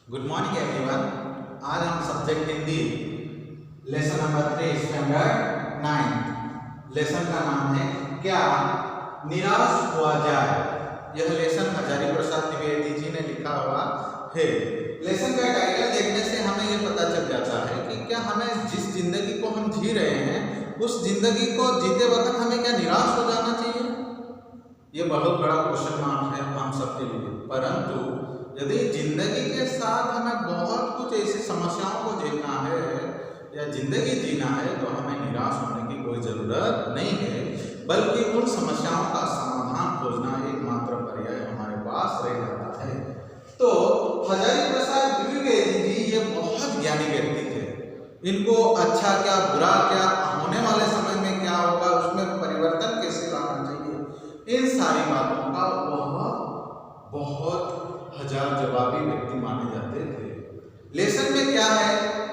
Good morning everyone. आज हम subject Hindi lesson number 3 standard 9 lesson का नाम है क्या निराश हुआ जाए। यह लेसन हजारी प्रसाद द्विवेदी जी ने लिखा हुआ है। लेसन का टाइटल देखने से हमें यह पता चल जाता है कि क्या हमें जिस जिंदगी को हम जी रहे हैं उस जिंदगी को जीते वक्त हमें क्या निराश हो जाना चाहिए। ये बहुत बड़ा क्वेश्चन मार्क है हम सबके लिए। परंतु यदि जिंदगी के साथ हमें बहुत कुछ ऐसी समस्याओं को झेलना है या जिंदगी जीना है तो हमें निराश होने की कोई ज़रूरत नहीं है, बल्कि उन समस्याओं का समाधान खोजना एकमात्र पर्याय हमारे पास रह जाता है। तो हजारी प्रसाद द्विवेदी जी ये बहुत ज्ञानी व्यक्ति थे। इनको अच्छा क्या बुरा क्या होने वाले समय में क्या होगा उसमें परिवर्तन कैसे लाना चाहिए, इन सारी बातों का वह बहुत हजार जवाबी व्यक्ति माने जाते थे। लेसन में क्या है,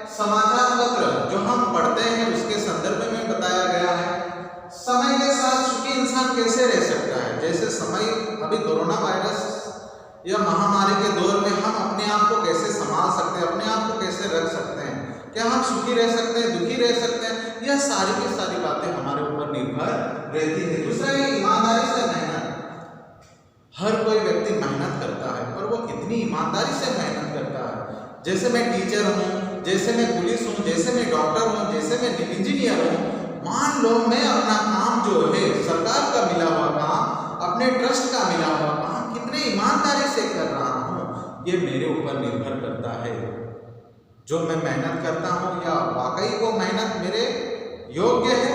समाचार पत्र जो हम पढ़ते हैं उसके संदर्भ में बताया गया है समय के साथ सुखी इंसान कैसे रह सकता है। जैसे समय अभी कोरोना वायरस या महामारी के दौर में हम अपने आप को कैसे संभाल सकते हैं, अपने आप को कैसे रख सकते हैं, क्या हम सुखी रह सकते हैं, दुखी रह सकते हैं, यह सारी की सारी बातें हमारे ऊपर निर्भर रहती है। दूसरा ये ईमानदारी से मेहनत। हर कोई व्यक्ति मेहनत करता है पर वो कितनी ईमानदारी से मेहनत करता है। जैसे मैं टीचर हूँ, जैसे मैं पुलिस हूँ, जैसे मैं डॉक्टर हूँ, जैसे मैं इंजीनियर हूँ, मान लो मैं अपना काम जो है सरकार का मिला हुआ काम, अपने ट्रस्ट का मिला हुआ काम कितने ईमानदारी से कर रहा हूँ, ये मेरे ऊपर निर्भर करता है। जो मैं मेहनत करता हूँ या वाकई वो मेहनत मेरे योग्य है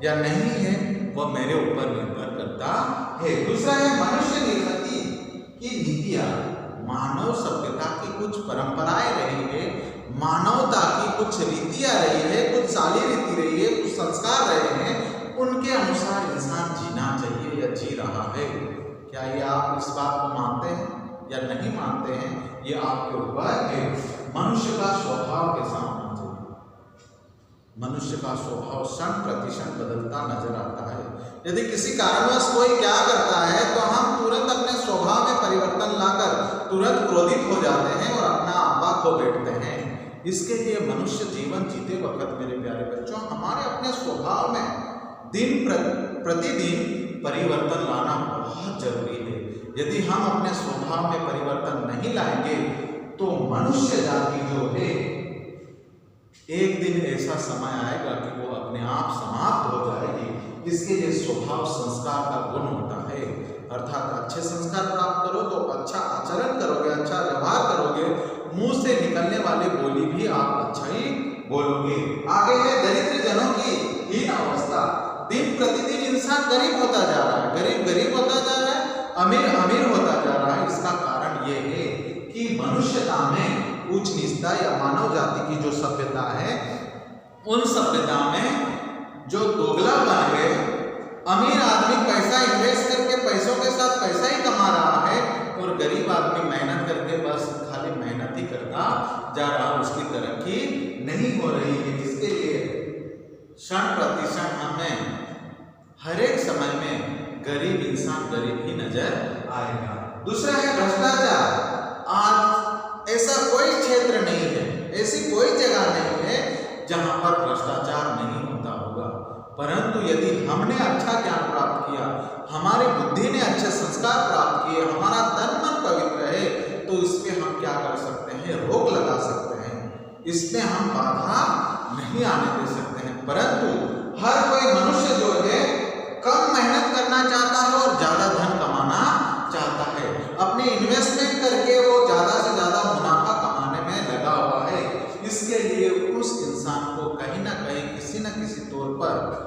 या नहीं है, वह मेरे ऊपर निर्भर करता है। दूसरा है मनुष्य निर्गति की नीतियां। मानव सभ्यता की कुछ परंपराएं रही है, मानवता की कुछ रीतियां रही है, कुछ साली रीति रही है, कुछ संस्कार रहे हैं, उनके अनुसार इंसान जीना चाहिए या जी रहा है। क्या ये आप इस बात को मानते हैं या नहीं मानते हैं, ये आपके ऊपर है। मनुष्य का स्वभाव कैसा होना चाहिए। मनुष्य का स्वभाव क्षण प्रतिक्षण बदलता नजर आता है। यदि किसी कारणवश कोई क्या करता है तो हम तुरंत अपने स्वभाव में परिवर्तन लाकर तुरंत क्रोधित हो जाते हैं और अपना आपा खो बैठते हैं। इसके लिए मनुष्य जीवन जीते वक्त मेरे प्यारे बच्चों हमारे अपने स्वभाव में दिन प्रतिदिन परिवर्तन लाना बहुत जरूरी है। यदि हम अपने स्वभाव में परिवर्तन नहीं लाएंगे तो मनुष्य जाति जो है एक दिन ऐसा समय आएगा कि वो अपने आप समाप्त हो जाएगी। इसके लिए स्वभाव संस्कार का गुण होता है, अर्थात अच्छे संस्कार प्राप्त करो तो अच्छा आचरण करोगे, अच्छा व्यवहार करोगे, मुंह से निकलने वाली बोली भी आप अच्छा ही बोलोगे। आगे है दरिद्र जनों की हीन अवस्था। दिन प्रतिदिन इंसान गरीब होता जा रहा है, गरीब होता जा रहा है, अमीर होता जा रहा है। इसका कारण ये है कि मनुष्यता में उच्च नीचता या मानव जाति की जो सभ्यता है उन सभ्यता में जो दोगला बन गए, अमीर आदमी पैसा इन्वेस्ट करके पैसों के साथ पैसा ही कमा रहा है और गरीब आदमी मेहनत करके बस खाली मेहनत ही करता जा रहा, उसकी तरक्की नहीं हो रही है। इसके लिए क्षण प्रतिक्षण हमें हर एक समय में गरीब इंसान गरीब ही नजर आएगा। दूसरा है भ्रष्टाचार। आज ऐसा कोई क्षेत्र नहीं है, ऐसी कोई जगह नहीं है जहां पर भ्रष्टाचार नहीं होता होगा। परंतु यदि हमने अच्छा ज्ञान प्राप्त किया, हमारी बुद्धि ने अच्छे संस्कार प्राप्त किए, हमारा तन मन पवित्र है, तो इसमें हम क्या कर सकते हैं, रोक लगा सकते हैं, इसमें हम बाधा नहीं आने दे सकते हैं। परंतु हर कोई मनुष्य जो है कम मेहनत करना चाहता है और ज्यादा धन कमाना चाहता है। अपने इन्वेस्टमेंट करके वो ज्यादा से ज्यादा मुनाफा कमाने में लगा हुआ है। इसके लिए उस इंसान को कहीं ना कहीं किसी न किसी तौर पर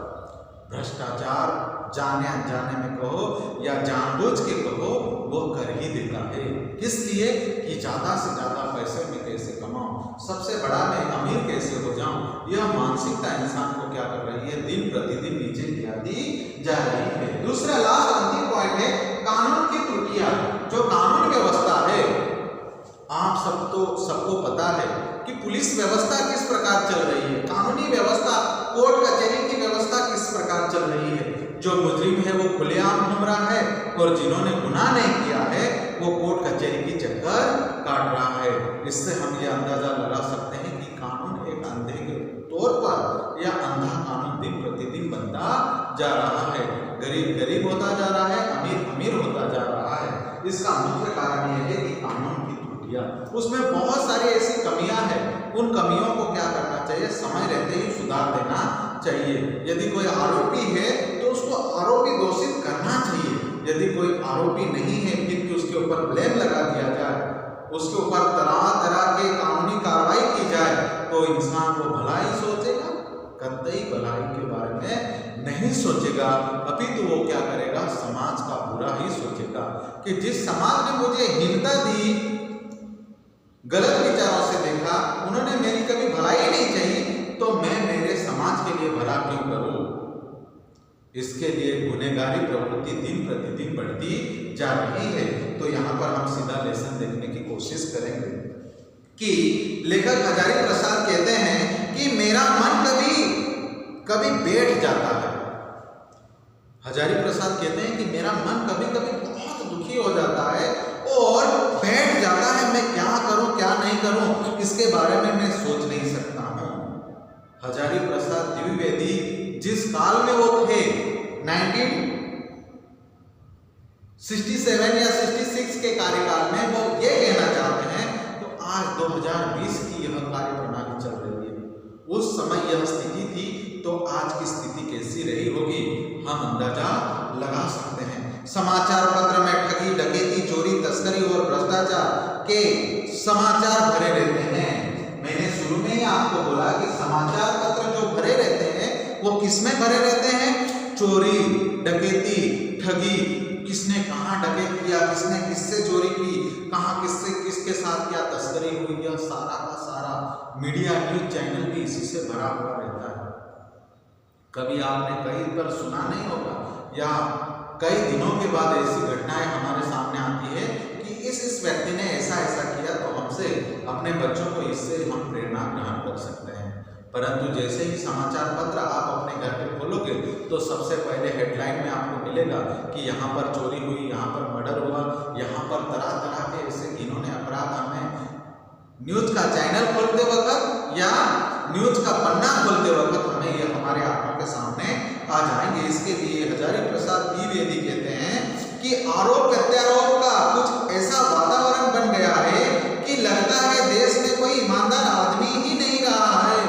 भ्रष्टाचार जाने अनजाने में कहो या जानबूझ के कहो वो कर ही देता है। किस लिए कि ज्यादा से ज्यादा पैसे में कैसे कमाऊं, सबसे बड़ा मैं अमीर कैसे हो जाऊं, यह मानसिकता इंसान को क्या कर रही है, दिन प्रतिदिन नीचे गिराती जा रही है। दूसरा लास्ट अंतिम पॉइंट है कानून की त्रुटियां। जो कानून व्यवस्था है, आप सबको पता है कि पुलिस व्यवस्था किस प्रकार चल रही है, कानूनी व्यवस्था कोर्ट कचहरी की व्यवस्था किस प्रकार चल रही है। जो मुजरिम है वो खुलेआम घूम रहा है और जिन्होंने गुनाह नहीं किया है वो कोर्ट कचहरी की चक्कर काट रहा है। इससे हम ये अंदाजा लगा सकते हैं कि कानून एक अंधे के तौर पर या अंधा कानून दिन प्रतिदिन बनता जा रहा है। गरीब गरीब होता जा रहा है, अमीर अमीर होता जा रहा है। इसका मुख्य कारण यह है कि कानून की त्रुटियां, उसमें बहुत सारी ऐसी कमियां हैं। उन कमियों को क्या करना चाहिए, समय रहते ही सुधार देना चाहिए। यदि कोई आरोपी है तो उसको आरोपी घोषित करना चाहिए। यदि कोई आरोपी नहीं है फिर भी उसके ऊपर ब्लेम लगा दिया जाए, उसके ऊपर तरह तरह के कानूनी कार्रवाई की जाए, तो इंसान को भलाई सोचेगा, कतई भलाई के बारे में नहीं सोचेगा। अभी तो वो क्या करेगा, समाज का बुरा ही सोचेगा कि जिस समाज ने मुझे हिंसा दी, गलत विचारों से देखा, उन्होंने मेरी कभी भलाई नहीं चाहिए, तो मैं मेरे समाज के लिए भला क्यों करूं। इसके लिए गुनहगारी प्रवृत्ति दिन प्रतिदिन बढ़ती जा रही है। तो यहाँ पर हम सीधा लेसन देखने की कोशिश करेंगे कि लेखक हजारी प्रसाद कहते हैं कि मेरा मन कभी कभी बैठ जाता है। हजारी प्रसाद कहते हैं कि मेरा मन कभी कभी बहुत दुखी हो जाता है और बैठ जाता है, मैं क्या करूं क्या नहीं करूं, इसके बारे में मैं सोच नहीं सकता हूं। हजारी प्रसाद द्विवेदी जिस काल में वो थे, 1967 या 66 के कार्यकाल में, वो ये कहना चाहते हैं तो आज 2020 की यह कार्य प्रणाली चल रही है। उस समय यह स्थिति थी तो आज की स्थिति कैसी रही होगी हम अंदाजा लगा सकते हैं। समाचार पत्र में ठगी, डकैती, चोरी, तस्करी और भ्रष्टाचार के समाचार भरे रहते हैं। मैंने शुरू में ही आपको बोला कि समाचार पत्र जो भरे रहते हैं वो किसमें भरे रहते हैं, चोरी, डकैती, ठगी, किसने कहाँ डकैत किया, किसने किससे चोरी की, कहाँ किससे किसके साथ क्या तस्करी हुई, यह सारा का सारा मीडिया न्यूज चैनल भी इसी से भरा हुआ रहता है। कभी आपने कहीं पर सुना नहीं होगा या कई दिनों के बाद ऐसी घटनाएं हमारे सामने आती है कि इस व्यक्ति ने ऐसा ऐसा किया, तो हमसे अपने बच्चों को इससे हम प्रेरणा ग्रहण कर सकते हैं। परंतु जैसे ही समाचार पत्र आप अपने घर पे खोलोगे तो सबसे पहले हेडलाइन में आपको मिलेगा कि यहाँ पर चोरी हुई, यहाँ पर मर्डर हुआ, यहाँ पर तरह तरह के ऐसे घिनौने अपराध हमें न्यूज का चैनल खोलते वक्त या न्यूज का पन्ना खोलते वक्त हमें ये हमारे आंखों के सामने आ जाएंगे। इसके लिए हजारी प्रसाद द्विवेदी कहते हैं कि आरोप प्रत्यारोप का कुछ ऐसा वातावरण बन गया है कि लगता है देश में कोई ईमानदार आदमी ही नहीं रहा है।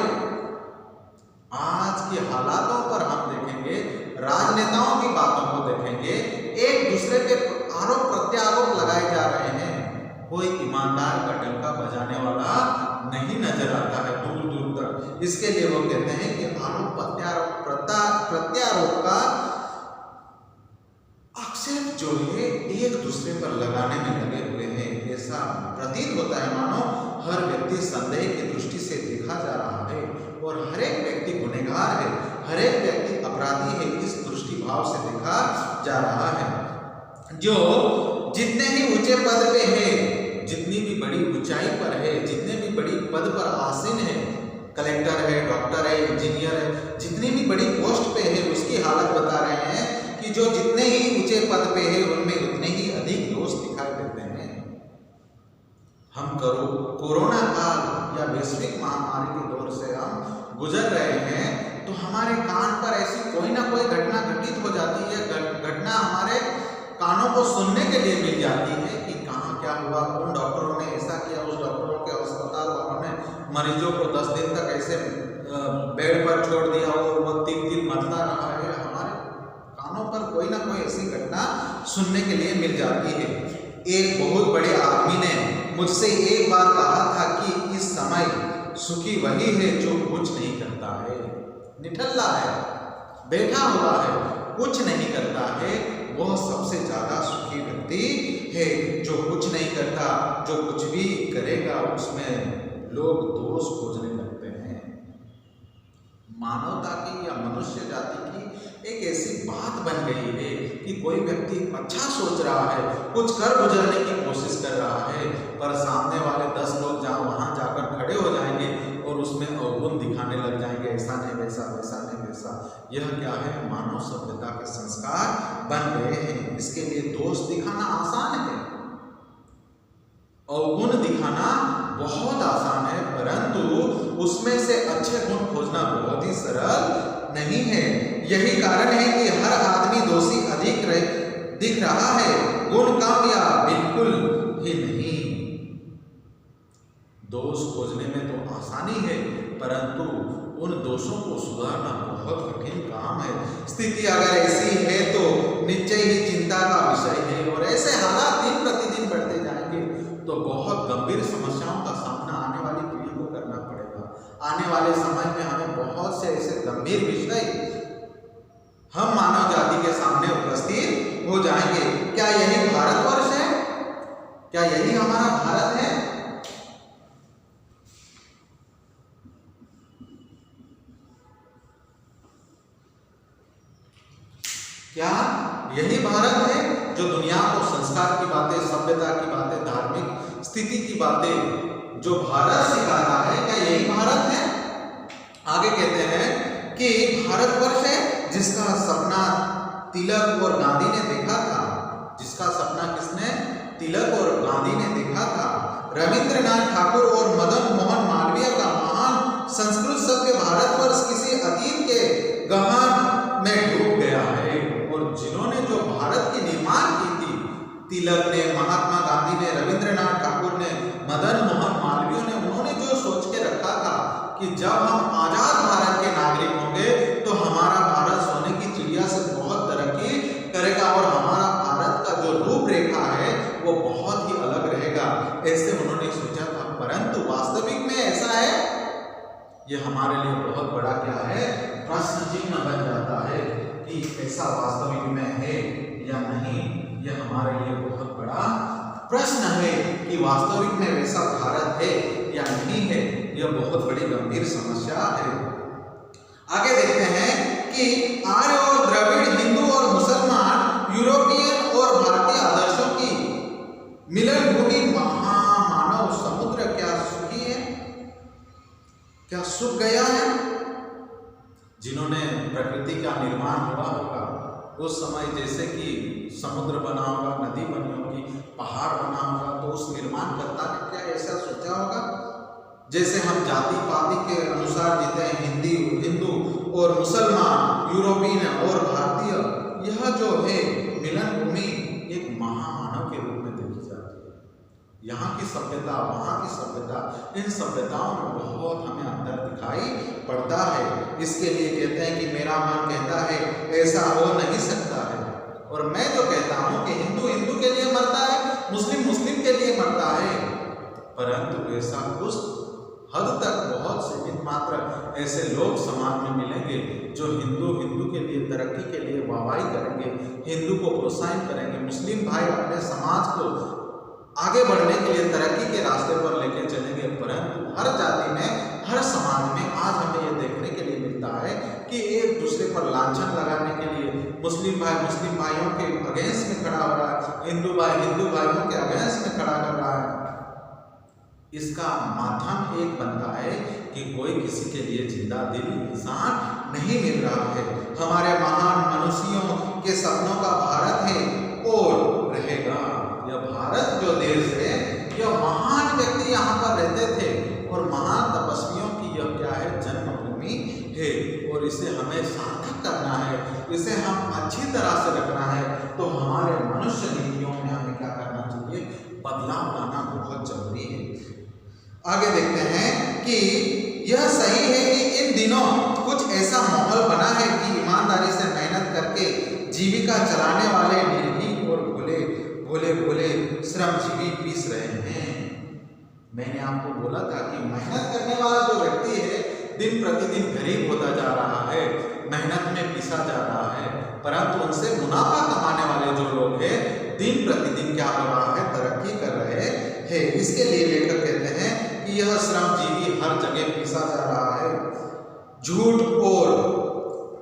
आज के हालातों पर हम देखेंगे, राजनेताओं की बातों को देखेंगे, एक दूसरे पे आरोप प्रत्यारोप लगाए जा रहे हैं, कोई ईमानदार का डंका बजाने वाला नहीं नजर आता है दूर दूर तक। इसके लिए वो कहते हैं कि आरोप प्रत्यारोप का आक्षेप जो है एक दूसरे पर लगाने में लगे हुए हैं। ऐसा प्रतीत होता है मानो हर व्यक्ति संदेह की दृष्टि से देखा जा रहा है और हर एक व्यक्ति गुनहगार है, हर एक व्यक्ति अपराधी है, इस दृष्टि भाव से देखा जा रहा है। जो जितने ही ऊंचे पद पे है, जितनी भी बड़ी ऊंचाई पर है, जितने भी बड़ी पद पर आसीन है, कलेक्टर है, डॉक्टर है, इंजीनियर है, जितनी भी बड़ी पोस्ट पे है, उसकी हालत बता रहे हैं कि जो जितने ही ऊंचे पद पे है उनमें उतने ही अधिक दोष दिखाई देते हैं। हम कोरोना काल या वैश्विक महामारी के दौर से हम गुजर रहे हैं, तो हमारे कान पर ऐसी कोई ना कोई घटना घटित हो जाती है, घटना हमारे कानों को सुनने के लिए मिल जाती है कि कहाँ क्या हुआ, कौन डॉक्टरों ने ऐसा किया, उस डॉक्टरों के अस्पताल वालों ने मरीजों को 10 दिन तक ऐसे बेड पर छोड़ दिया और वो 3 दिन मरता रहा है। हमारे कानों पर कोई ना कोई ऐसी घटना सुनने के लिए मिल जाती है। एक बहुत बड़े आदमी ने मुझसे एक बार कहा था कि इस समय सुखी वही है जो कुछ नहीं करता है, निठल्ला है, बैठा हुआ है, कुछ नहीं करता है, वह सबसे ज्यादा सुखी व्यक्ति है। जो कुछ नहीं करता, जो कुछ भी करेगा उसमें लोग दोष खोजने लगते हैं। मानवता की या मनुष्य जाति की एक ऐसी बात बन गई है कि कोई व्यक्ति अच्छा सोच रहा है, कुछ कर गुजरने की कोशिश कर रहा है, पर सामने वाले 10 लोग जहाँ वहाँ जाकर खड़े हो जाएंगे और उसमें अवगुण दिखाने लग जाएंगे, ऐसा नहीं वैसा, वैसा नहीं वैसा। यह क्या है, मानव सभ्यता के संस्कार बन गए हैं। इसके लिए दोष दिखाना आसान है, अवगुण दिखाना बहुत आसान है, परंतु उसमें से अच्छे गुण खोजना बहुत ही सरल नहीं है। यही कारण है कि हर आदमी दोषी अधिक दिख रहा है, गुण कम या बिल्कुल ही नहीं। दोष खोजने में तो आसानी है, परंतु उन दोषों को सुधारना बहुत कठिन काम है। स्थिति अगर ऐसी है तो निश्चय ही चिंता का विषय है, और ऐसे हालात दिन प्रतिदिन बढ़ते जाएंगे तो बहुत गंभीर समस्याओं का सामना आने वाली पीढ़ी को करना पड़ेगा। आने वाले समय में हमें बहुत से ऐसे गंभीर विषय हम मानव जाति के सामने उपस्थित हो जाएंगे। क्या यही भारतवर्ष है? क्या यही हमारा भारत है? क्या यही भारत है जो दुनिया को संस्कार की बातें, सभ्यता की बातें, धार्मिक स्थिति की बातें जो भारत सिखाता है, क्या यही भारत है? आगे कहते हैं कि भारतवर्ष है जिसका सपना तिलक और गांधी ने देखा था। जिसका सपना किसने? तिलक और गांधी ने देखा था। रविंद्रनाथ ठाकुर और मदन मोहन मालवीय का महान संस्कृत सभ्य भारतवर्ष किसी अतीत के गहन में डूब गया है। और जिन्होंने जो भारत की निर्माण की थी, तिलक ने, महात्मा गांधी ने, रविंद्रनाथ ठाकुर ने, मदन मोहन मालवीय ने, उन्होंने जो सोच के रखा था कि जब हम आजाद भारत के नागरिक होंगे तो हमारा भारत सोने की चिड़िया से बहुत तरक्की करेगा और हमारा भारत का जो रूपरेखा है वो बहुत ही अलग रहेगा, ऐसे उन्होंने सोचा था। परंतु वास्तविक में ऐसा है? ये हमारे लिए बहुत बड़ा क्या है? प्रश्न चिन्ह बन जाता है कि ऐसा वास्तविक में है या नहीं। यह हमारे लिए बहुत बड़ा प्रश्न है कि वास्तविक में वैसा भारत है या नहीं है। यह बहुत बड़ी गंभीर समस्या है। आगे देखते हैं कि आर्य और द्रविड़, हिंदू और मुसलमान, यूरोपियन और भारतीय आदर्शों की मिलन भूमि महामानव समुद्र क्या सुखी है? क्या सूख गया है? जिन्होंने प्रकृति का निर्माण हुआ होगा उस समय, जैसे कि समुद्र बना होगा, नदी बनी होगी, पहाड़ बना होगा, तो उस निर्माणकर्ता ने क्या ऐसा सोचा होगा? जैसे हम जाति पाति के अनुसार जीते हैं, हिंदू और मुसलमान, यूरोपियन और भारतीय, यह जो है मिलन भूमि एक महामानव के रूप में देखी जाती है। यहाँ की सभ्यता, वहाँ की सभ्यता, इन सभ्यताओं में बहुत हमें अंतर दिखाई पड़ता है। इसके लिए कहते हैं कि मेरा मन कहता है ऐसा हो नहीं सकता है, और मैं जो कहता हूँ कि हिंदू हिंदू के लिए मरता है, मुस्लिम मुस्लिम के लिए मरता है, परंतु ऐसा कुछ हद तक बहुत सीमित मात्र ऐसे लोग समाज में मिलेंगे जो हिंदू हिंदू के लिए, तरक्की के लिए वाहवाही करेंगे, हिंदू को प्रोत्साहित करेंगे, मुस्लिम भाई अपने समाज को आगे बढ़ने के लिए तरक्की के रास्ते पर लेके चलेंगे। परंतु हर जाति में, हर समाज में आज हमें ये देखने के लिए मिलता है कि एक दूसरे पर लांछन लगाने के लिए मुस्लिम भाई मुस्लिम भाइयों के अगेंस्ट में खड़ा हो रहा है, हिंदू भाई हिंदू भाइयों के अगेंस्ट में खड़ा कर रहा है। इसका माध्यम एक बनता है कि कोई किसी के लिए जिंदा दिल इंसान नहीं मिल रहा है। हमारे महान मनुष्यों के सपनों का भारत है और रहेगा। यह भारत जो देश है, यह महान व्यक्ति यहाँ पर रहते थे और महान तपस्वियों की यह क्या है? जन्मभूमि है, और इसे हमें सार्थक करना है, इसे हम अच्छी तरह से रखना है। तो हमारे मनुष्य नीतियों में हमें क्या करना चाहिए? बदलाव लाना बहुत जरूरी है। आगे देखते हैं कि यह सही है कि इन दिनों कुछ ऐसा माहौल बना है कि ईमानदारी से मेहनत करके जीविका चलाने वाले निर्भीक और भोले श्रमजीवी पीस रहे हैं। मैंने आपको बोला था कि मेहनत करने वाला जो व्यक्ति है दिन प्रतिदिन गरीब होता जा रहा है, मेहनत में पिसा जा रहा है, परंतु उनसे मुनाफा कमाने वाले जो लोग हैं दिन प्रतिदिन क्या हो रहा है? तरक्की कर रहे हैं। इसके लिए लेखक कहते हैं कि यह श्रमजीवी हर जगह पिसा जा रहा है। झूठ और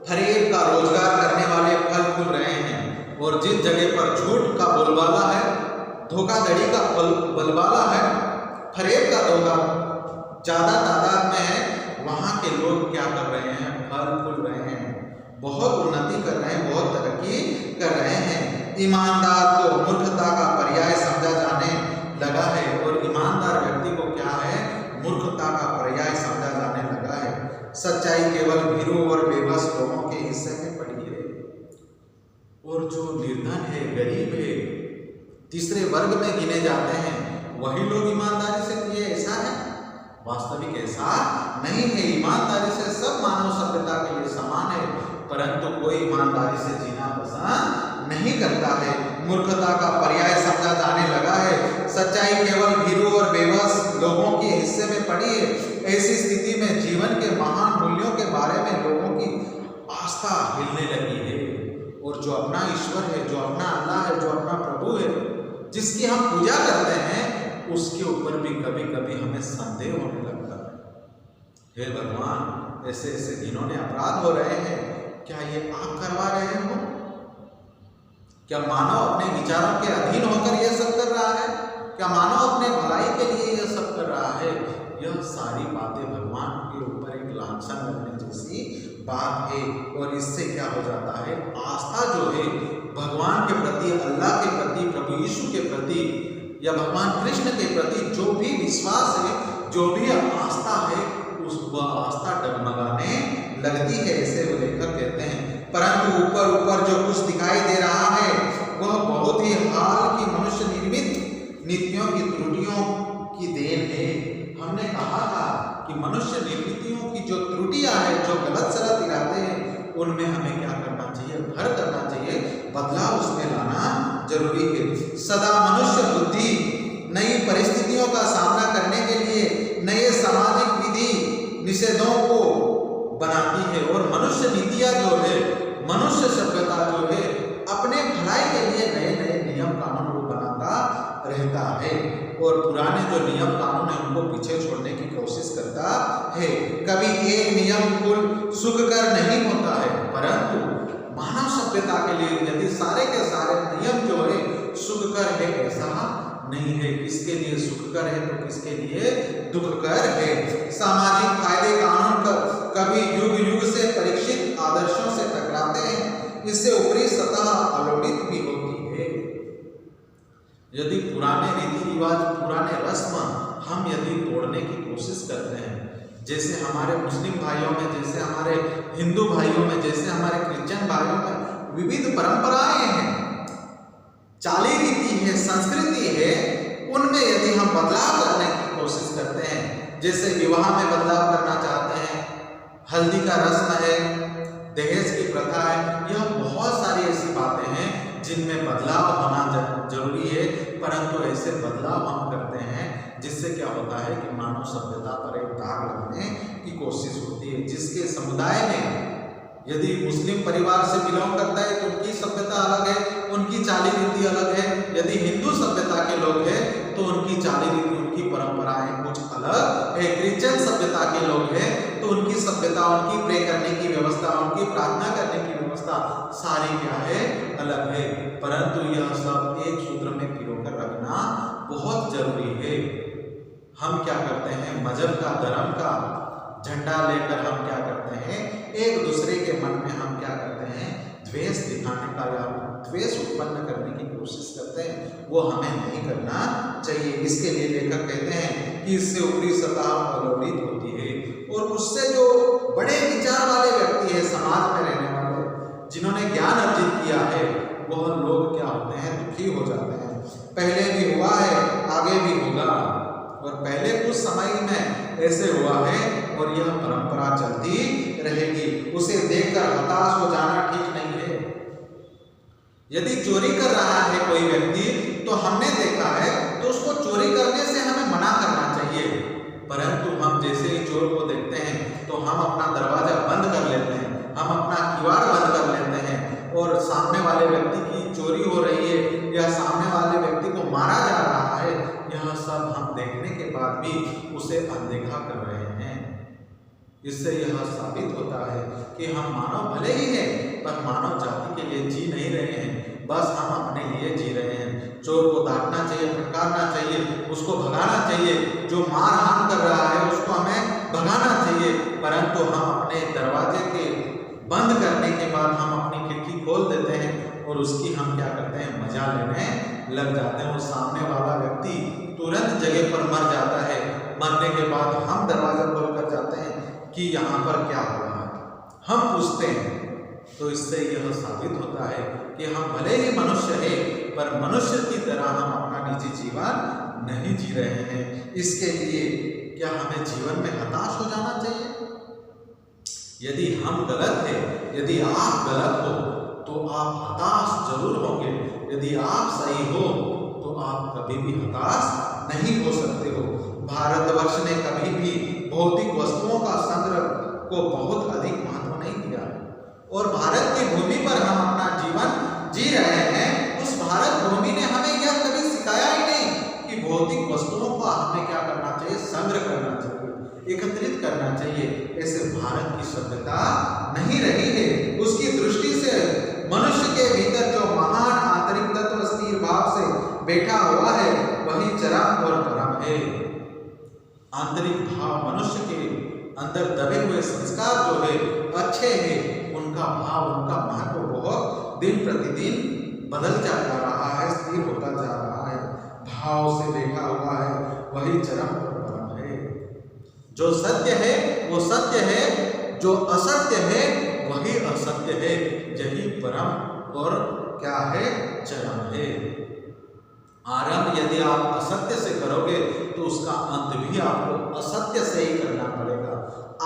फरेब का रोजगार करने वाले फल फूल रहे हैं, और जिस जगह पर झूठ का बोलबाला है, धोखाधड़ी का बोलबाला है, फरेब का धोखा ज्यादा तादाद में है, वहां के लोग क्या कर रहे हैं? फल फूल रहे हैं, बहुत उन्नति कर रहे हैं, बहुत तरक्की कर रहे हैं। ईमानदार को मूर्खता का पर्याय समझा जाने लगा है, और ईमानदार व्यक्ति को क्या है? के हिस्से में पड़ी है। और जो निर्धन है, गरीब है, तीसरे वर्ग में गिने जाते हैं, वही लोग ईमानदारी से दिए, ऐसा है? वास्तविक ऐसा नहीं है। ईमानदारी से सब मानव सभ्यता के लिए समान है, परंतु कोई ईमानदारी से जीना पसंद नहीं करता है। मूर्खता का पर्याय समझा जाने लगा है। सच्चाई केवल भीरू और बेबस लोगों के हिस्से में पड़ी है। ऐसी स्थिति में जीवन के महान मूल्यों के बारे में लोगों की आस्था हिलने लगी है। और जो अपना ईश्वर है, जो अपना अल्लाह है, जो अपना प्रभु है, जिसकी हम पूजा करते हैं, उसके ऊपर भी कभी कभी हमें संदेह होने लगता है। हे भगवान, ऐसे ऐसे घिनौने अपराध हो रहे हैं, क्या ये आप करवा रहे हो? क्या मानव अपने विचारों के अधीन होकर यह सब कर रहा है? क्या मानव अपने भलाई के लिए यह सब कर रहा है? यह सारी बातें भगवान के ऊपर एक लांछन लगने जैसी बात है। और इससे क्या हो जाता है, आस्था जो है भगवान के प्रति, अल्लाह के प्रति, प्रभु यीशु के प्रति या भगवान कृष्ण के प्रति जो भी विश्वास है, जो भी आस्था है, उस वह आस्था डगमगाने लगती है, ऐसे वो लेखक कहते हैं। परंतु ऊपर ऊपर जो कुछ दिखाई दे रहा है वह बहुत ही हाल की मनुष्य निर्मित नीतियों की त्रुटियों की देन है। हमने कहा था कि मनुष्य निर्मितियों की जो त्रुटियां हैं, जो गलत सलत इरादे हैं, उनमें हमें क्या करना चाहिए, भर करना चाहिए, बदलाव उसमें लाना जरूरी है। सदा मनुष्य बुद्धि नई परिस्थितियों का सामना करने के लिए नए सामाजिक विधि निषेधों को बनाती है। और मनुष्य नीतियां जो है, मनुष्य सभ्यता जो है, अपने भलाई के लिए नए नए नियम कानून वो बनाता रहता है। और पुराने जो नियम कानून है उनको पीछे छोड़ने की कोशिश करता है। कभी एक नियम कुल सुखकर नहीं होता है, परंतु मानव सभ्यता के लिए यदि सारे के सारे नियम जो है सुखकर है, ऐसा नहीं है। किसके लिए सुखकर है तो किसके लिए दुखकर है। सामाजिक फायदे कानून कभी युग युग से परीक्षित आदर्शों से टकराते हैं। इससे ऊपरी सतह अलोड़ित भी होती है। यदि पुराने रीति रिवाज, पुराने रस्म हम यदि तोड़ने की कोशिश करते हैं, जैसे हमारे मुस्लिम भाइयों में, जैसे हमारे हिंदू भाइयों में, जैसे हमारे क्रिश्चियन भाइयों में विविध परंपराएं हैं, चाली रीति है, संस्कृति है, उनमें यदि हम बदलाव करने की कोशिश करते हैं, जैसे विवाह में बदलाव करना चाहते हैं, हल्दी का रस्म है, दहेज की प्रथा है, यह बहुत सारी ऐसी बातें हैं जिनमें बदलाव होना जरूरी है। परंतु ऐसे बदलाव हम करते हैं जिससे क्या होता है कि मानव सभ्यता पर एक दाग लगने की कोशिश होती है। जिसके समुदाय में यदि मुस्लिम परिवार से बिलोंग करता है तो उनकी सभ्यता अलग है, उनकी चाली रीति अलग है। यदि हिंदू सभ्यता के लोग हैं तो उनकी चाली रीति, उनकी परंपराएं कुछ अलग है। क्रिश्चियन सभ्यता के लोग हैं तो उनकी सभ्यता, उनकी प्रे करने की व्यवस्था, उनकी प्रार्थना करने की व्यवस्था सारी क्या है, अलग है। परंतु यह सब एक सूत्र में पिरोकर रखना बहुत जरूरी है। हम क्या करते हैं, मजहब का, धर्म का झंडा लेकर हम क्या करते हैं, एक दूसरे के मन में हम क्या करते हैं, द्वेष दिखाने का या द्वेष उत्पन्न करने की कोशिश करते हैं। वो हमें नहीं करना चाहिए। इसके लिए लेखक कहते हैं कि इससे ऊपरी सतह अलोड़ित होती है और उससे जो बड़े विचार वाले व्यक्ति है, समाज में रहने वाले, जिन्होंने ज्ञान अर्जित किया है, वह लोग क्या होते हैं, दुखी हो जाते हैं। पहले भी हुआ है, आगे भी होगा, और पहले कुछ समय में ऐसे हुआ है और यह परंपरा चलती रहेगी। उसे देखकर हताश हो जाना ठीक नहीं है। यदि चोरी कर रहा है कोई व्यक्ति तो हमने देखा है तो उसको चोरी करने से हमें मना करना चाहिए। परंतु हम जैसे ही चोर को देखते हैं तो हम अपना दरवाजा बंद कर लेते हैं, हम अपना किवाड़ बंद कर लेते हैं और सामने वाले व्यक्ति की चोरी हो रही है या सामने वाले व्यक्ति को मारा जा रहा है, यह सब हम देखने के बाद भी उसे अनदेखा कर रहे हैं। इससे यह साबित होता है कि हम मानव भले ही हैं पर मानव जाति के लिए जी नहीं रहे हैं, बस हम अपने लिए जी रहे हैं। चोर को डांटना चाहिए, फटकारना चाहिए, उसको भगाना चाहिए, जो मारहान कर रहा है उसको हमें भगाना चाहिए। परंतु हम अपने दरवाजे के बंद करने के बाद हम अपनी खिड़की खोल देते हैं और उसकी हम क्या करते हैं, मजा लेने लग जाते हैं। वो सामने वाला व्यक्ति तुरंत जगह पर मर जाता है। मरने के बाद हम दरवाजा खोल कर जाते हैं कि यहाँ पर क्या हो रहा है। हम पूछते हैं तो इससे यह साबित होता है कि हम भले ही मनुष्य हैं, पर मनुष्य की तरह हम अपना निजी जीवन नहीं जी रहे हैं। इसके लिए क्या हमें जीवन में हताश हो जाना चाहिए? यदि हम गलत हैं, यदि आप गलत हो तो आप हताश जरूर होंगे। यदि आप सही हो तो आप कभी भी हताश नहीं हो सकते हो। भारतवर्ष ने कभी भी भौतिक वस्तुओं का संग्रह को बहुत अधिक महत्व नहीं दिया है, और भारत की भूमि पर हम अपना जीवन जी रहे हैं। उस भारत भूमि ने हमें यह कभी सिखाया ही नहीं कि भौतिक वस्तुओं का हमें क्या करना चाहिए, संग्रह करना चाहिए, एकत्रित करना चाहिए। ऐसे भारत की सभ्यता नहीं रही है। उसकी दृष्टि से मनुष्य के भीतर जो महान आंतरिक तत्व स्थिर भाव से बैठा हुआ है वही चरम और परम है। आंतरिक भाव मनुष्य के अंदर दबे हुए संस्कार जो है अच्छे हैं, उनका भाव, उनका महत्व बहुत दिन प्रतिदिन बदलता जा रहा है, स्थिर होता जा रहा है। भाव से बैठा हुआ है वही चरम और परम है। जो सत्य है वो सत्य है, जो असत्य है वही असत्य है। यही परम और क्या है, चरम है। आरंभ यदि आप असत्य से करोगे तो उसका अंत भी आपको असत्य से ही करना पड़ेगा।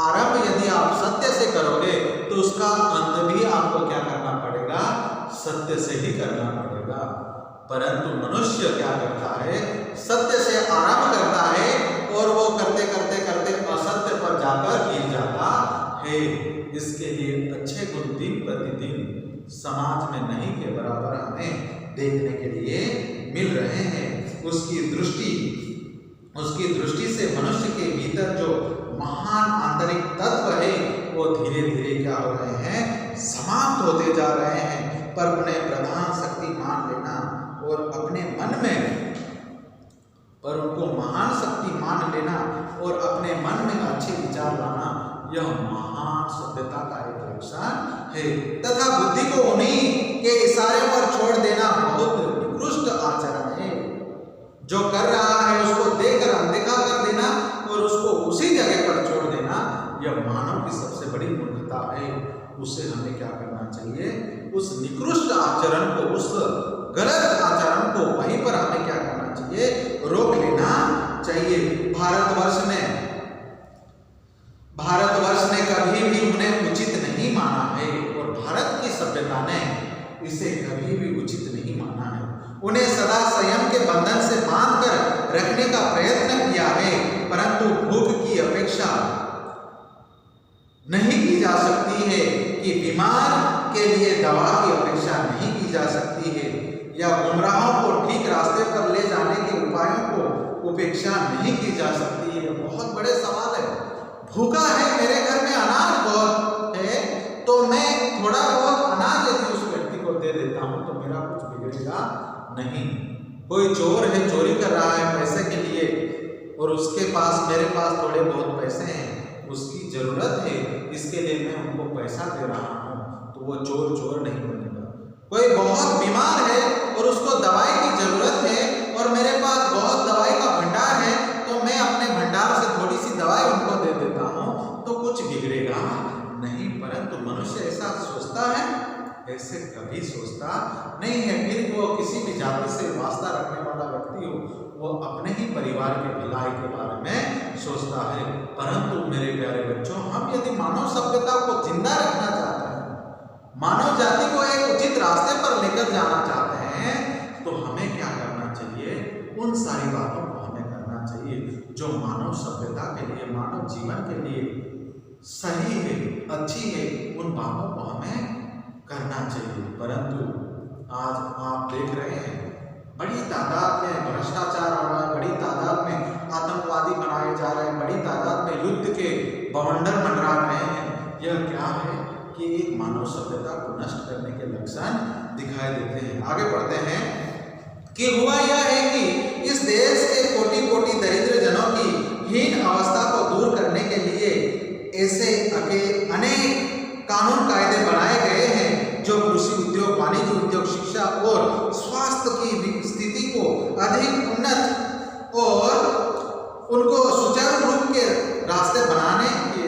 आरंभ यदि आप सत्य से करोगे तो उसका अंत भी आपको क्या करना पड़ेगा, सत्य से ही करना पड़ेगा। परंतु मनुष्य क्या करता है, सत्य से आरंभ करता है और वो करते करते करते असत्य पर जाकर गिर जाता है। इसके लिए अच्छे गुण दिन प्रतिदिन समाज में नहीं के बराबर हमें देखने के लिए मिल रहे हैं। उसकी दृष्टि से मनुष्य के भीतर जो महान आंतरिक तत्व है वो धीरे धीरे क्या हो रहे हैं, समाप्त होते जा रहे हैं। पर उन्हें प्रधान शक्ति मान लेना और अपने मन में, पर उनको महान शक्ति मान लेना और अपने मन में अच्छे विचार लाना, यह महान सभ्यता का एक लक्षण है। तथा बुद्धि को उन्हीं के इशारे पर छोड़ देना बहुत निकृष्ट आचरण है। जो कर रहा है उसको देखकर अनदेखा कर देना और उसको उसी जगह पर छोड़ देना, यह मानव की सबसे बड़ी मूर्खता है। उसे हमें क्या करना चाहिए, उस निकृष्ट आचरण को, उस गलत आचरण को वहीं पर हमें क्या करना चाहिए, रोक लेना चाहिए। भारतवर्ष ने कभी भी उन्हें उचित नहीं माना है और भारत की सभ्यता ने इसे कभी भी उचित नहीं माना है। उन्हें सदा संयम के बंधन से बांधकर रखने का प्रयत्न किया है, परंतु भूख की अपेक्षा नहीं की जा सकती है कि बीमार के लिए दवा की अपेक्षा नहीं की जा सकती है, या गुमराहों को ठीक रास्ते पर ले जाने के उपायों को उपेक्षा नहीं की जा सकती है। बहुत बड़े सवाल है। भूखा है, मेरे घर में अनाज बहुत है, तो मैं थोड़ा बहुत अनाज यदि उस व्यक्ति को दे देता हूं तो मेरा कुछ बिगड़ेगा नहीं। कोई चोर है, चोरी कर रहा है पैसे के लिए, और उसके पास, मेरे पास थोड़े बहुत पैसे हैं, उसकी जरूरत है, इसके लिए मैं उनको पैसा दे रहा हूं, तो वो चोर नहीं बनेगा। कोई बहुत बीमार है और उसको दवाई की जरूरत है और मेरे पास बहुत दवाई का भंडार है, तो मैं अपने भंडार से थोड़ी सी दवाई उनको दे देता हूं, तो कुछ बिगड़ेगा नहीं। परंतु मनुष्य ऐसा सोचता है, ऐसे कभी सोचता नहीं है। फिर वो किसी भी जाति से वास्ता रखने वाला व्यक्ति हो, वो अपने ही परिवार के भलाई के बारे में सोचता है। परंतु मेरे प्यारे बच्चों, हम यदि मानव सभ्यता को जिंदा रखना चाहते हैं, मानव जाति को एक उचित रास्ते पर लेकर जाना चाहते हैं, तो हमें क्या करना चाहिए, उन सारी बातों को हमें करना चाहिए जो मानव सभ्यता के लिए, मानव जीवन के लिए सही है, अच्छी है। उन बातों को हमें करना चाहिए। परंतु आज आप देख रहे हैं बड़ी तादाद में भ्रष्टाचार हो रहा है, बड़ी तादाद में आतंकवादी बनाए जा रहे हैं, बड़ी तादाद में युद्ध के बवंडर मंडरा रहे हैं। यह क्या है कि एक मानव सभ्यता को नष्ट करने के लक्षण दिखाई देते हैं। आगे बढ़ते हैं कि हुआ यह है कि इस देश के कोटि कोटि दरिद्र जनों की हीन अवस्था को दूर करने के लिए ऐसे अनेक कानून कायदे बनाए गए हैं जो कृषि उद्योग, वाणिज्य उद्योग, शिक्षा और स्वास्थ्य की स्थिति को अधिक उन्नत और उनको सुचारू रूप के रास्ते बनाने के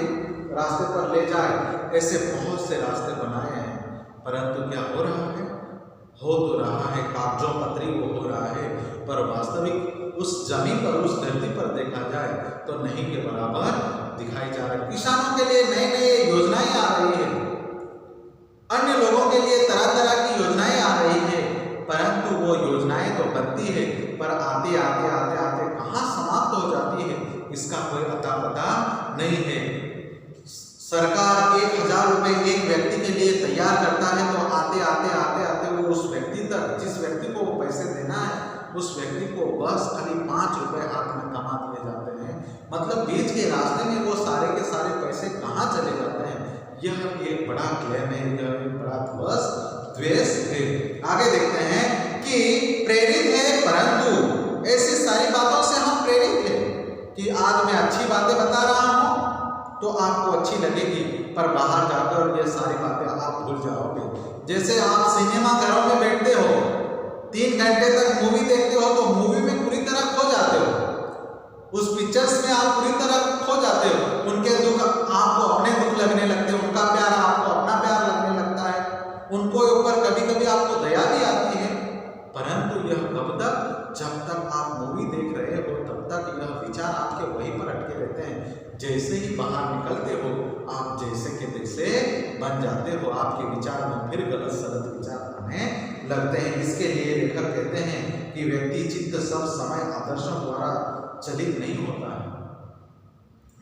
रास्ते पर ले जाए। ऐसे बहुत से रास्ते बनाए हैं। परंतु क्या हो रहा है? हो तो रहा है, कागजों पत्री वो हो रहा है, पर वास्तविक उस जमीन पर, उस धरती पर देखा जाए तो नहीं के बराबर दिखाई जा रहा है। किसानों के लिए नई नई योजनाएं आ रही है, अन्य लोगों के लिए तरह तरह की योजनाएं आ रही है, परंतु वो योजनाएं तो बनती है, पर आते आते आते आते कहाँ समाप्त हो जाती है इसका कोई अता पता नहीं है। सरकार 1000 रुपए एक व्यक्ति के लिए तैयार करता है, तो आते आते आते आते वो उस व्यक्ति तक, जिस व्यक्ति को वो पैसे देना है, उस व्यक्ति को बस खाली 5 रुपए हाथ में थमा दिए जाते हैं। मतलब बीच के रास्ते में वो सारे के सारे पैसे कहाँ चले जाते हैं, यह एक बड़ा क्लेम है, यह एक बड़ा द्वेष है। आगे देखते हैं कि प्रेरित है, परंतु ऐसी सारी बातों से हम प्रेरित हैं कि आज मैं अच्छी बातें बता रहा हूं तो आपको अच्छी लगेगी, पर बाहर जाकर ये सारी बातें आप भूल जाओगे। जैसे आप सिनेमा घरों में बैठते हो, 3 घंटे तक मूवी देखते हो, तो मूवी में पूरी तरह खो जाते हो, उस पिक्चर्स में आप पूरी तरह खो जाते हो। उनके दुख आपको अपने दुख लगने लगते हैं, उनका प्यार आपको अपना प्यार लगने लगता है, उनको ऊपर कभी कभी आपको दया भी आती है। परंतु यह कब तक? जब तक आप मूवी देख रहे हो तब तक यह विचार आपके वहीं पर अटके रहते हैं। जैसे ही बाहर निकलते हो आप जैसे के तैसे बन जाते हो, आपके विचार में फिर गलत सलत विचार आने लगते हैं। इसके लिए लेखक कहते हैं कि व्यक्ति चित्त सब समय आदर्शों द्वारा चलित नहीं होता है।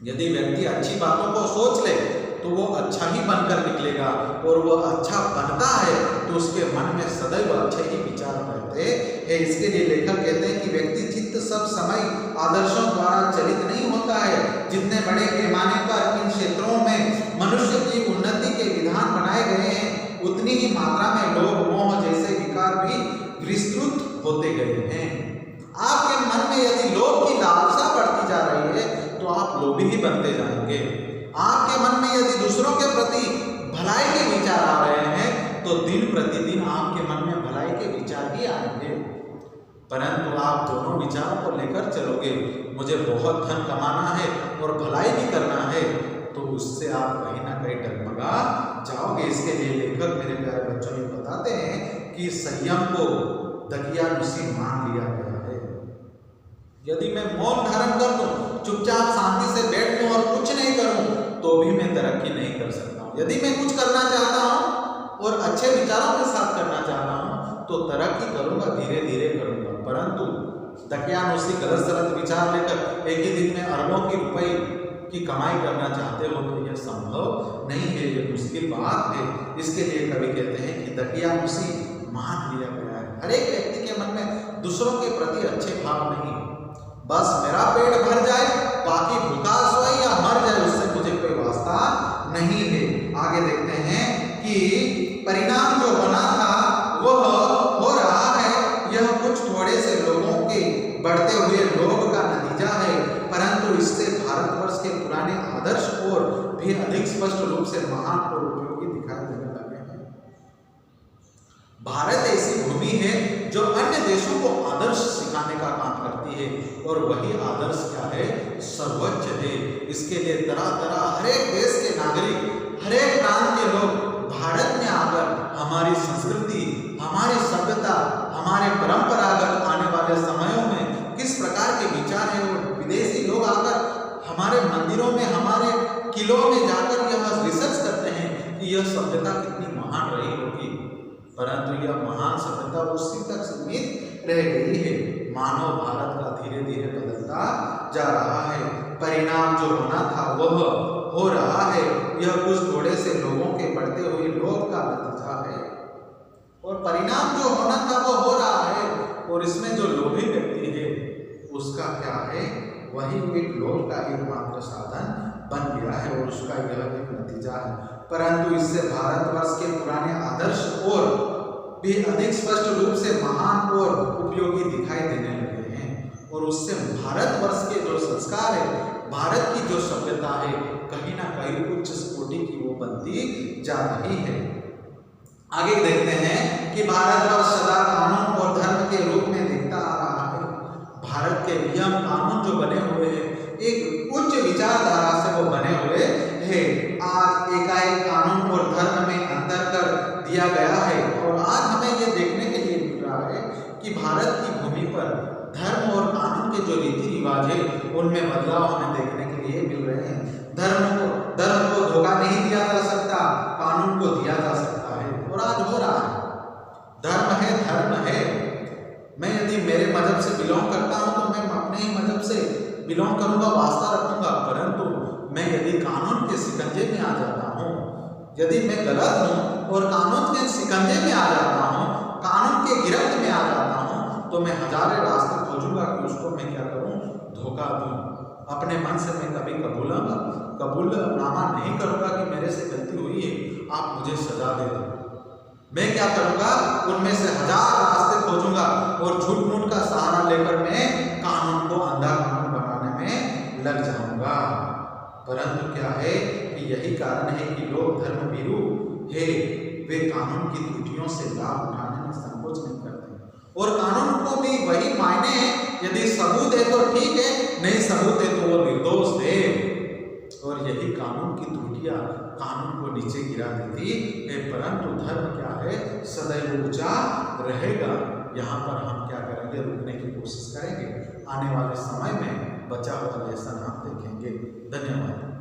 यदि व्यक्ति अच्छी बातों को सोच ले तो वो अच्छा ही बनकर निकलेगा, और वो अच्छा बनता है तो उसके मन में सदैव अच्छे ही विचार रहते हैं। इसके लिए लेखक कहते हैं कि व्यक्ति चित्त सब समय आदर्शों द्वारा चलित नहीं होता है। जितने बड़े पैमाने पर इन क्षेत्रों में मनुष्य की उन्नति के विधान बनाए गए हैं, उतनी ही मात्रा में लोभ मोह जैसे विकार भी विस्तृत होते गए हैं। आपके मन में यदि लोभ की लालसा बढ़ती जा रही है तो आप लोभी ही बनते जाएंगे। आपके मन में यदि दूसरों के प्रति भलाई के विचार आ रहे हैं तो दिन प्रतिदिन आपके मन में भलाई के विचार ही आएंगे। परंतु आप दोनों विचारों को लेकर चलोगे, मुझे बहुत धन कमाना है और भलाई भी करना है, तो उससे आप कहीं ना कहीं डगमगा जाओगे। इसके लिए लेखक मेरे प्यारे बच्चों ये बताते हैं कि संयम को दकियानुसी मान लिया गया है। यदि मैं मौन धारण कर लूं, चुपचाप शांति से बैठ लूं और कुछ नहीं करूं, तो भी मैं तरक्की नहीं कर सकता हूं। यदि मैं कुछ करना चाहता हूं और अच्छे विचारों के साथ करना चाहता हूं तो तरक्की करूंगा, धीरे धीरे करूंगा। परंतु दकियानुसी गलत सलत विचार लेकर एक ही दिन में अरबों की रुपए की कमाई करना चाहते हो तो यह संभव नहीं है, यह मुश्किल बात है। इसके लिए कवि कहते हैं कि दकियानुसी मान लिया गया है। हर एक व्यक्ति के मन में दूसरों के प्रति अच्छे भाव नहीं, बस मेरा पेट भर जाए, बाकी भूखा सोए या मर जाए, उससे मुझे कोई वास्ता नहीं है। आगे देखते हैं कि परिणाम जो बना था वह हो रहा है, यह कुछ थोड़े से लोगों के बढ़ते हुए लोभ का नतीजा है, परंतु इससे भारतवर्ष के पुराने आदर्श और भी अधिक स्पष्ट रूप से महान और उपयोगी दिखाई देने लगे हैं। भारत ऐसी भूमि है जो अन्य देशों को आदर्श सिखाने का काम करती है, और वही आदर्श क्या है? सर्वोच्च है। इसके लिए तरह तरह हर एक देश के नागरिक, हर एक प्रांत के लोग भारत में आकर हमारी संस्कृति, हमारी सभ्यता, हमारे परंपरागत आने वाले समयों में किस प्रकार के विचार है, वो विदेशी लोग आकर हमारे मंदिरों में, हमारे किलों में जाकर यह रिसर्च करते हैं कि यह सभ्यता कितनी महान रही होगी। परंतु यह महान सभ्यता उसी तक सीमित रह गई है। मानव भारत का धीरे धीरे बदलता जा रहा है। परिणाम जो होना था वह हो रहा है, यह कुछ थोड़े से लोगों के बढ़ते हुए लोभ का नतीजा है। और परिणाम जो होना था वो हो रहा है, और इसमें जो लोभी व्यक्ति है उसका क्या है? वही एक लोभ का एकमात्र साधन बन गया है, और उसका यह एक नतीजा है। परंतु इससे भारतवर्ष के पुराने आदर्श और भी अधिक स्पष्ट रूप से महान और उपयोगी दिखाई देने लगे हैं, और उससे भारतवर्ष के जो संस्कार है, भारत की जो सभ्यता है, कहीं ना कहीं उच्च कोटि की वो बनती जा रही है। आगे देखते हैं कि भारतवर्ष सदा कानून और धर्म के रूप में दिखता आ रहा है। भारत के नियम कानून जो बने हुए हैं, एक उच्च विचारधारा से वो बने हुए हैं। आज एकाएक कानून और धर्म में अंतर कर दिया गया है। और आज हमें ये देखने के लिए मिल रहा है कि भारत की भूमि पर धर्म और कानून के जो रीति रिवाज है उनमें बदलाव हमें देखने के लिए मिल रहे हैं। धर्म को धोखा नहीं दिया जा सकता, कानून को दिया जा सकता है, और आज हो रहा है। धर्म है। मैं यदि मेरे मजहब से बिलोंग करता हूं तो मैं अपने ही मजहब से बिलोंग करूंगा, वास्ता रखूंगा, परंतु मैं यदि कानून के शिकंजे में आ जाता हूं, यदि मैं गलत हूं और कानून के शिकंजे में आ जाता हूं, कानून के गिरफ्त में आ जाता हूं, तो मैं हजारों रास्ते खोजूंगा कि उसको मैं क्या करूं, धोखा दूं। अपने मन से मैं कभी कबूलनामा नहीं करूंगा कि मेरे से गलती हुई है, आप मुझे सजा दे दो। मैं क्या करूंगा, उनमें से हजार रास्ते खोजूंगा और झूठ मूठ का सहारा लेकर मैं कानून को अंधा कानून बनाने में लग जाऊंगा। परंतु क्या है कि यही कारण है कि लोग धर्म भीरू है, वे कानून की त्रुटियों से लाभ उठाने में संकोच नहीं करते, और कानून को भी वही मायने हैं, यदि सबूत है तो ठीक है, नहीं सबूत है तो वो निर्दोष है। और यही कानून की त्रुटियां कानून को नीचे गिरा देती है, परंतु धर्म क्या है, सदैव ऊंचा रहेगा। यहाँ पर हम क्या करेंगे, रुकने की कोशिश करेंगे। आने वाले समय में बचा हुआ लेसन हम देखेंगे। धन्यवाद।